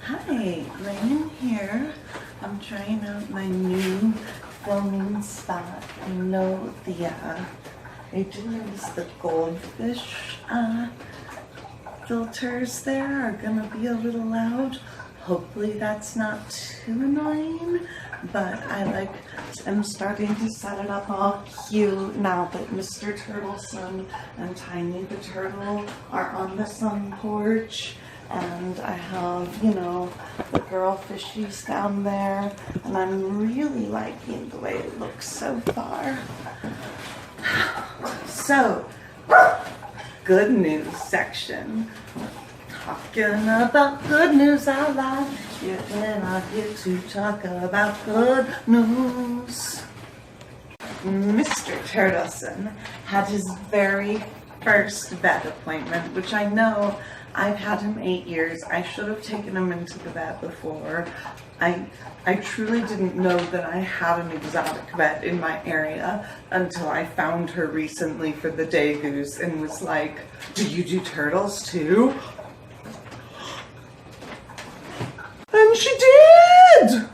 Hi, Raymond here. I'm trying out my new filming spot. I know I do notice the goldfish filters there are gonna be a little loud. Hopefully that's not too annoying, but I'm starting to set it up all cute now that Mr. Turtleson and Tiny the Turtle are on the sun porch. And I have, the girl fishies down there, and I'm really liking the way it looks so far. So, good news section. Talking about good news out loud. You're not here to talk about good news. Mr. Turtleson had his very first vet appointment, which I know I've had him 8 years. I should have taken him into the vet before. I truly didn't know that I had an exotic vet in my area until I found her recently for the Dagoos and was like, "Do you do turtles too?" And she did!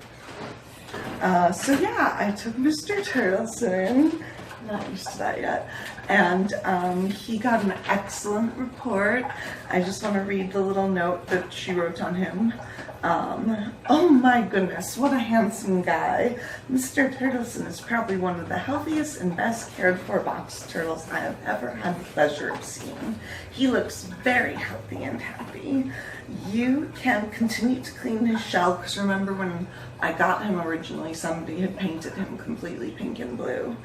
So yeah, I took Mr. Turtleson, not used to that yet, and he got an excellent report. I just want to read the little note that she wrote on him. Oh my goodness, what a handsome guy. Mr. Turtleson is probably one of the healthiest and best cared for box turtles I have ever had the pleasure of seeing. He looks very healthy and happy. You can continue to clean his shell, because remember when I got him originally, somebody had painted him completely pink and blue.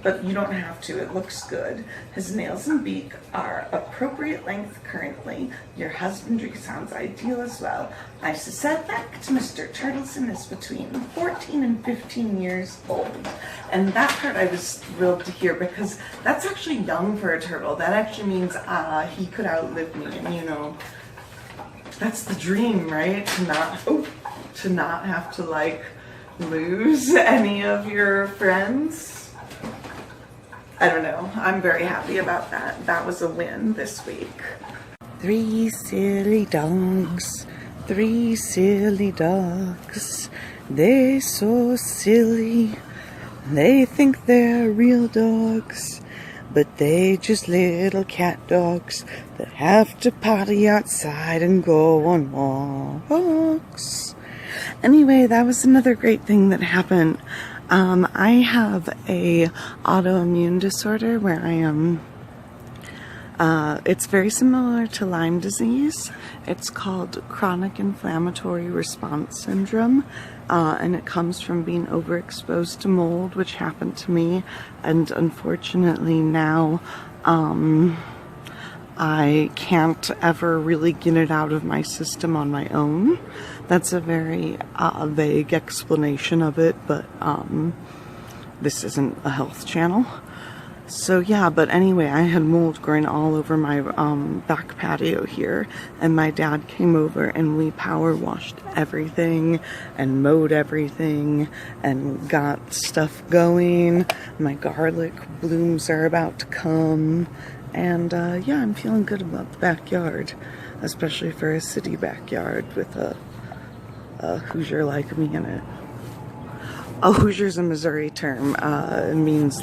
But you don't have to, it looks good. His nails and beak are appropriate length currently. Your husbandry sounds ideal as well. I suspect Mr. Turtleson is between 14 and 15 years old. And that part I was thrilled to hear, because that's actually young for a turtle. That actually means he could outlive me, and that's the dream, right? To not have to lose any of your friends. I don't know. I'm very happy about that. That was a win this week. 3 silly dogs, 3 silly dogs. They're so silly. They think they're real dogs, but they just little cat dogs that have to potty outside and go on walks. Anyway, that was another great thing that happened. I have a autoimmune disorder where I am, it's very similar to Lyme disease. It's called chronic inflammatory response syndrome, and it comes from being overexposed to mold, which happened to me, and unfortunately now, I can't ever really get it out of my system on my own. That's a very vague explanation of it, but this isn't a health channel. So yeah, but anyway, I had mold growing all over my back patio here, and my dad came over and we power washed everything and mowed everything and got stuff going. My garlic blooms are about to come. And yeah, I'm feeling good about the backyard, especially for a city backyard with a Hoosier like me in it. Oh, Hoosier's a Missouri term. It means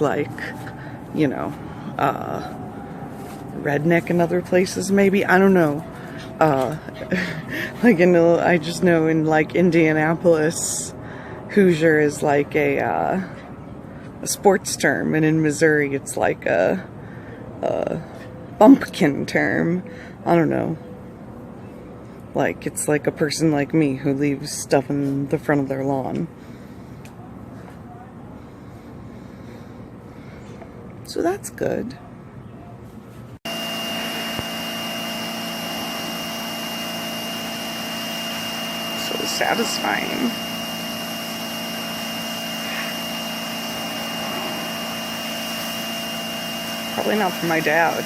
redneck in other places maybe. I don't know. I just know in Indianapolis, Hoosier is like a sports term, and in Missouri it's like a bumpkin term. I don't know. It's like a person like me who leaves stuff in the front of their lawn. So that's good. So satisfying. Probably not for my dad.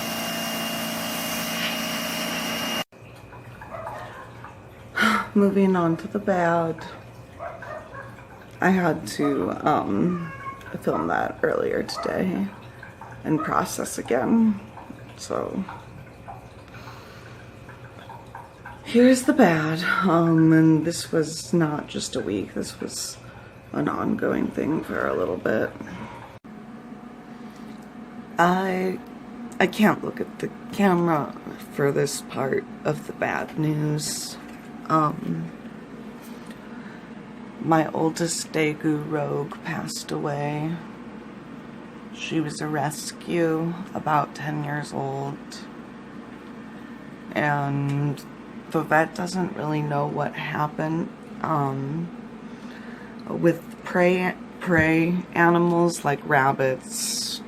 Moving on to the bad. I had to film that earlier today and process again. So here's the bad. And this was not just a week, this was an ongoing thing for a little bit. I can't look at the camera for this part of the bad news. My oldest Daegu rogue passed away. She was a rescue, about 10 years old. And the vet doesn't really know what happened. With prey animals like rabbits,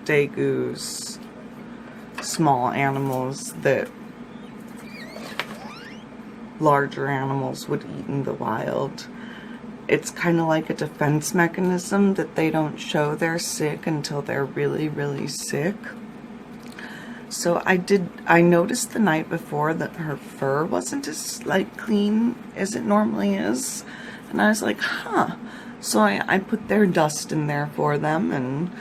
Daegus, small animals that larger animals would eat in the wild. It's kind of like a defense mechanism that they don't show they're sick until they're really, really sick. So I noticed the night before that her fur wasn't as clean as it normally is. And I was like, huh. So I put their dust in there for them and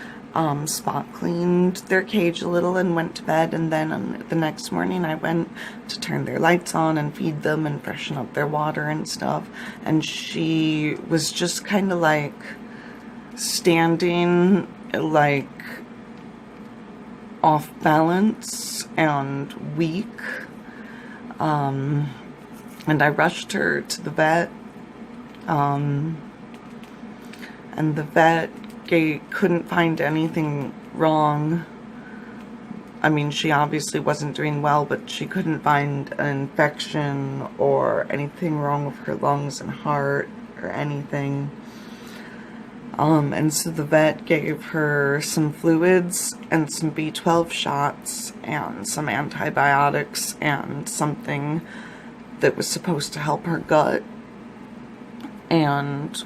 spot cleaned their cage a little and went to bed. And then the next morning I went to turn their lights on and feed them and freshen up their water and stuff. And she was just kind of like standing like off balance and weak. And I rushed her to the vet. And the vet couldn't find anything wrong. I mean, she obviously wasn't doing well, but she couldn't find an infection or anything wrong with her lungs and heart or anything. And so the vet gave her some fluids and some B12 shots and some antibiotics and something that was supposed to help her gut. And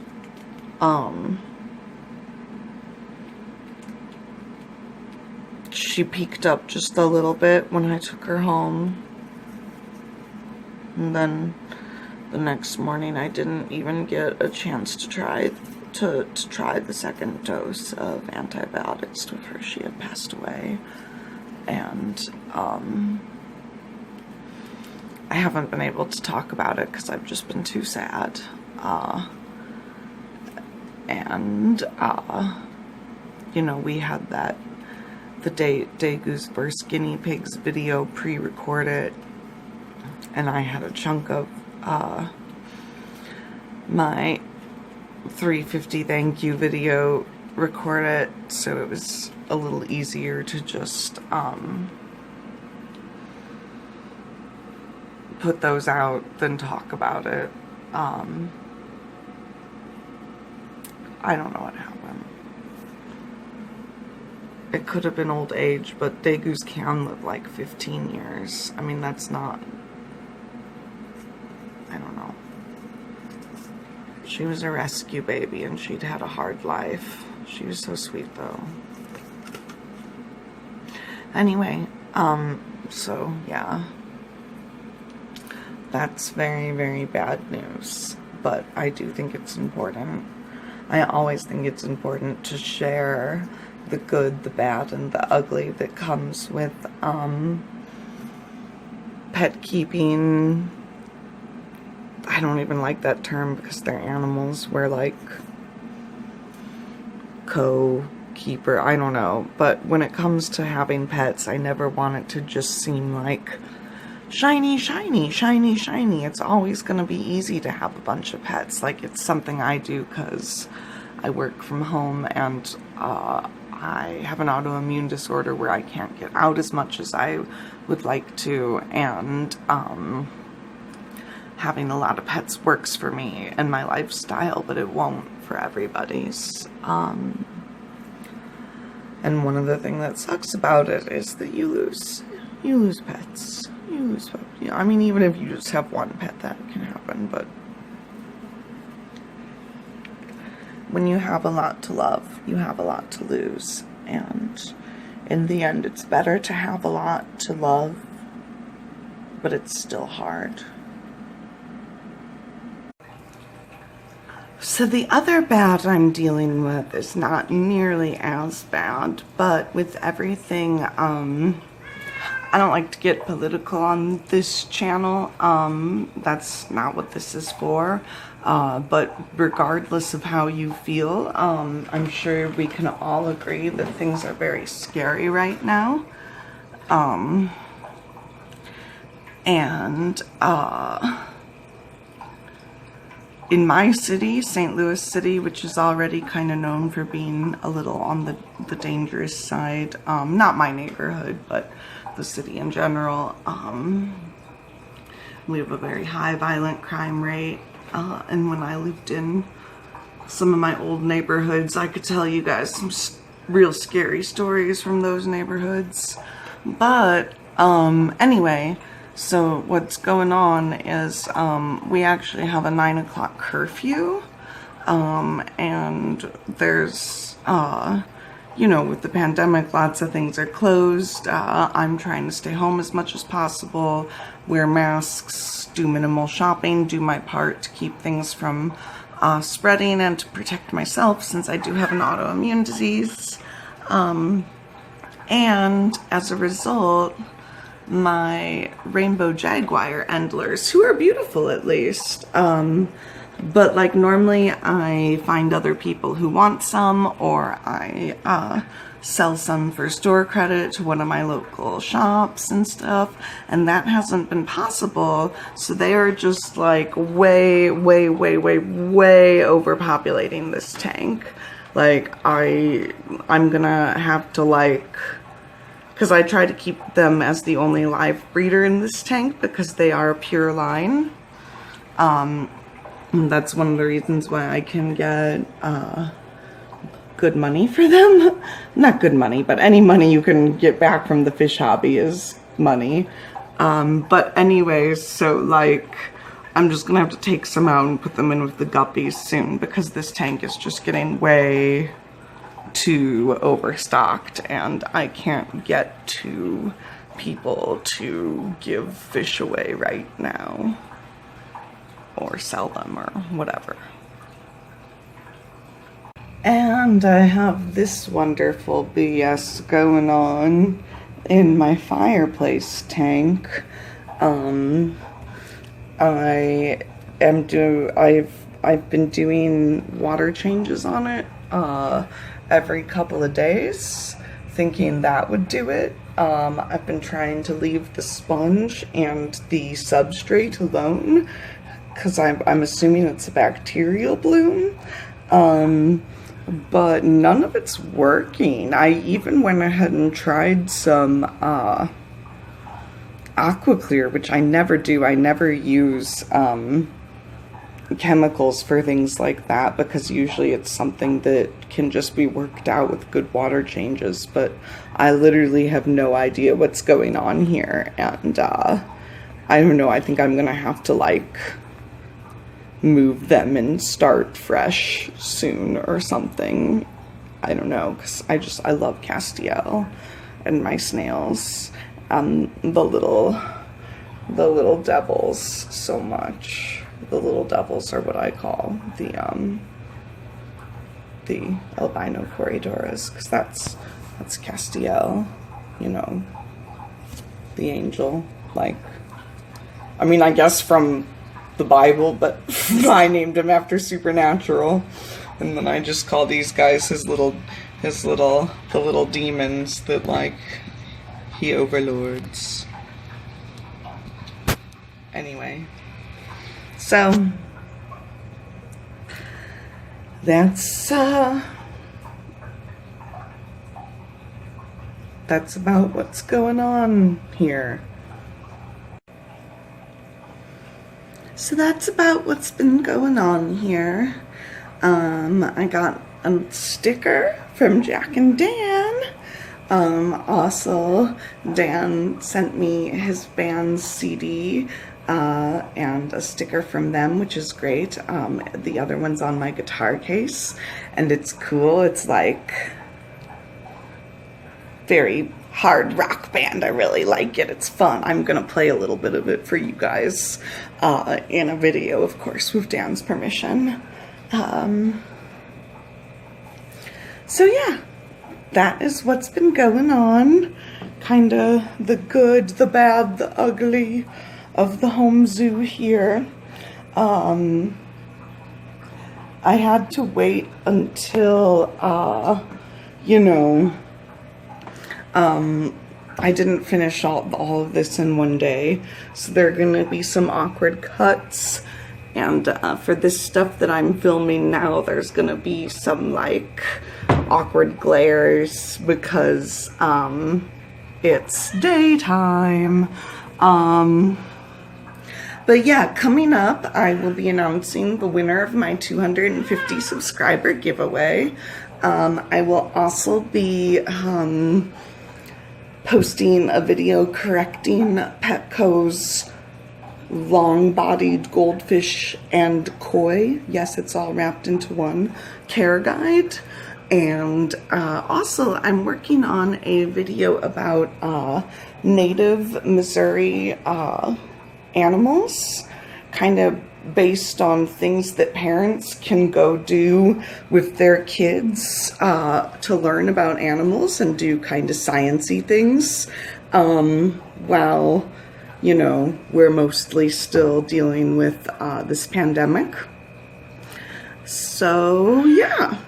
she peaked up just a little bit when I took her home. And then the next morning I didn't even get a chance to try the second dose of antibiotics with her. She had passed away. And I haven't been able to talk about it because I've just been too sad. You know, we had the Daegu's first guinea pigs video pre-recorded, and I had a chunk of my 350 thank you video recorded, so it was a little easier to just put those out than talk about it. I don't know what happened. It could have been old age, but Daegus can live like 15 years. I mean, that's not... I don't know. She was a rescue baby and she'd had a hard life. She was so sweet though. Anyway, so yeah. That's very, very bad news. But I do think it's important. I always think it's important to share the good, the bad, and the ugly that comes with pet keeping. I don't even like that term because they're animals. We're like co-keeper. I don't know. But when it comes to having pets, I never want it to just seem like shiny, shiny, shiny, shiny. It's always going to be easy to have a bunch of pets. Like, it's something I do because I work from home and I have an autoimmune disorder where I can't get out as much as I would like to, and having a lot of pets works for me and my lifestyle, but it won't for everybody's. And one of the things that sucks about it is that you lose pets. I mean, even if you just have one pet, that can happen, but when you have a lot to love, you have a lot to lose, and in the end, it's better to have a lot to love, but it's still hard. So the other bad I'm dealing with is not nearly as bad, but with everything, I don't like to get political on this channel. That's not what this is for. But regardless of how you feel, I'm sure we can all agree that things are very scary right now. In my city, St. Louis City, which is already kind of known for being a little on the dangerous side, not my neighborhood, but the city in general, we have a very high violent crime rate, and when I lived in some of my old neighborhoods, I could tell you guys some real scary stories from those neighborhoods. But anyway, so what's going on is we actually have a 9 o'clock curfew, and there's you know, with the pandemic, lots of things are closed. I'm trying to stay home as much as possible, wear masks, do minimal shopping, do my part to keep things from spreading and to protect myself, since I do have an autoimmune disease. And as a result, my rainbow jaguar endlers, who are beautiful at least, but like normally I find other people who want some, or I sell some for store credit to one of my local shops and stuff, and that hasn't been possible. So they are just like way overpopulating this tank. Like I'm gonna have to, like, because I try to keep them as the only live breeder in this tank because they are a pure line. And that's one of the reasons why I can get good money for them. Not good money, but any money you can get back from the fish hobby is money. But anyways, so like, I'm just gonna have to take some out and put them in with the guppies soon, because this tank is just getting way too overstocked, and I can't get to people to give fish away right now, or sell them, or whatever. And I have this wonderful BS going on in my fireplace tank. I've been doing water changes on it every couple of days, thinking that would do it. I've been trying to leave the sponge and the substrate alone, because I'm assuming it's a bacterial bloom, but none of it's working. I even went ahead and tried some AquaClear, which I never do. I never use chemicals for things like that, because usually it's something that can just be worked out with good water changes, but I literally have no idea what's going on here, and I don't know, I think I'm gonna have to like move them and start fresh soon or something. I don't know, because I love Castiel and my snails, the little devils so much. The little devils are what I call the albino Corridoras, because that's Castiel, you know, the angel. Like, I mean, I guess from the Bible, but I named him after Supernatural, and then I just call these guys the little demons that, like, he overlords. Anyway, so that's about what's going on here. So that's about what's been going on here. I got a sticker from Jack and Dan. Also, Dan sent me his band's CD and a sticker from them, which is great. The other one's on my guitar case, and it's cool. It's like very hard rock band. I really like it. It's fun. I'm gonna play a little bit of it for you guys in a video, of course, with Dan's permission. So yeah, that is what's been going on. kind of the good, the bad, the ugly of the home zoo here. I had to wait until, you know, I didn't finish all of this in one day, so there are going to be some awkward cuts, and for this stuff that I'm filming now, there's going to be some, like, awkward glares because, it's daytime. But yeah, coming up, I will be announcing the winner of my 250 subscriber giveaway. I will also be, posting a video correcting Petco's long-bodied goldfish and koi, yes, it's all wrapped into one, care guide. And also I'm working on a video about native Missouri animals, kind of based on things that parents can go do with their kids to learn about animals and do kind of sciencey things while, you know, we're mostly still dealing with this pandemic. So yeah,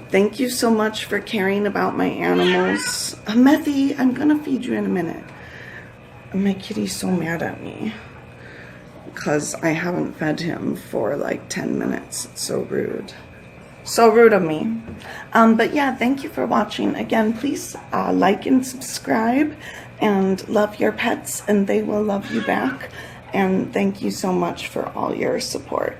thank you so much for caring about my animals. Methy, I'm gonna feed you in a minute. My kitty's so mad at me because I haven't fed him for like 10 minutes. It's so rude. So rude of me. But yeah, thank you for watching. Again, please like and subscribe, and love your pets and they will love you back. And thank you so much for all your support.